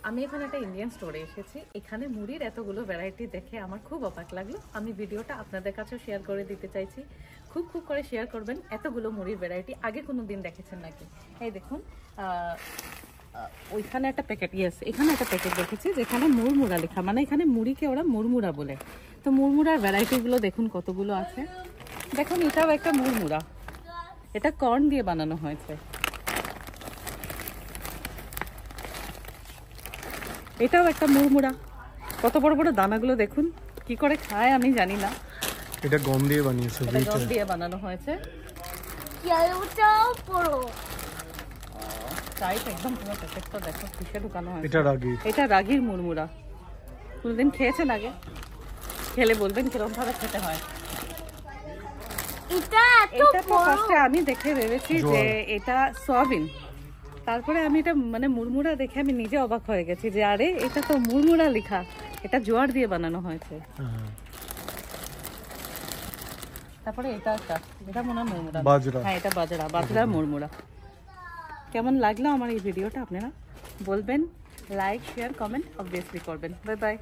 আমি এখানে একটা ইন্ডিয়ান স্টোরে এসেছি। এখানে মুড়ির এতগুলো ভ্যারাইটি দেখে আমার খুব অবাক লাগলো। আমি ভিডিওটা আপনাদের কাছেও শেয়ার করে দিতে চাইছি। খুব করে শেয়ার করবেন। এতগুলো মুড়ির ভ্যারাইটি আগে কোনো দিন দেখেছেন নাকি? এই দেখুন, ওইখানে একটা প্যাকেট, এখানে একটা প্যাকেট দেখেছি যেখানে মুড়মুড়া লেখা, মানে এখানে মুড়িকে ওরা মুড়মুড়া বলে। তো মুড়মুড়ার ভ্যারাইটিগুলো দেখুন কতগুলো আছে। দেখুন এটাও একটা মুড়মুড়া, এটা কর্ন দিয়ে বানানো হয়েছে। এটাও একটা মুড়মুড়া, কত বড় বড় দানাগুলো দেখুন। কি করে খায় আমি জানি না। এটা গম দিয়ে বানিয়েছে, গম দিয়ে বানানো হয়েছে। একদম পুরো প্যাকেটটা দেখো কিসে ঢুকানো হয়েছে। এটা রাগির মুড়মুড়া। কোনদিন খেয়েছেন আগে? খেলে বলবেন কিরকম ভাবে খেতে হয়। এটা তো ফার্স্টে আমি দেখে ভেবেছি যে এটা সয়াবিন, তারপরে আমি এটা মানে মুড়মুড়া দেখে আমি নিজে অবাক হয়ে গেছি যে আরে এটা তো মুড়মুড়া লেখা, এটা জোয়ার দিয়ে বানানো হয়েছে। তারপরে এটা মনে হয় মুড়মুড়া, হ্যাঁ এটা বাজরা মুড়মুড়া। কেমন লাগলো আমার এই ভিডিওটা আপনারা বলবেন, লাইক শেয়ার কমেন্ট অবভিয়াসলি করবেন। Bye bye.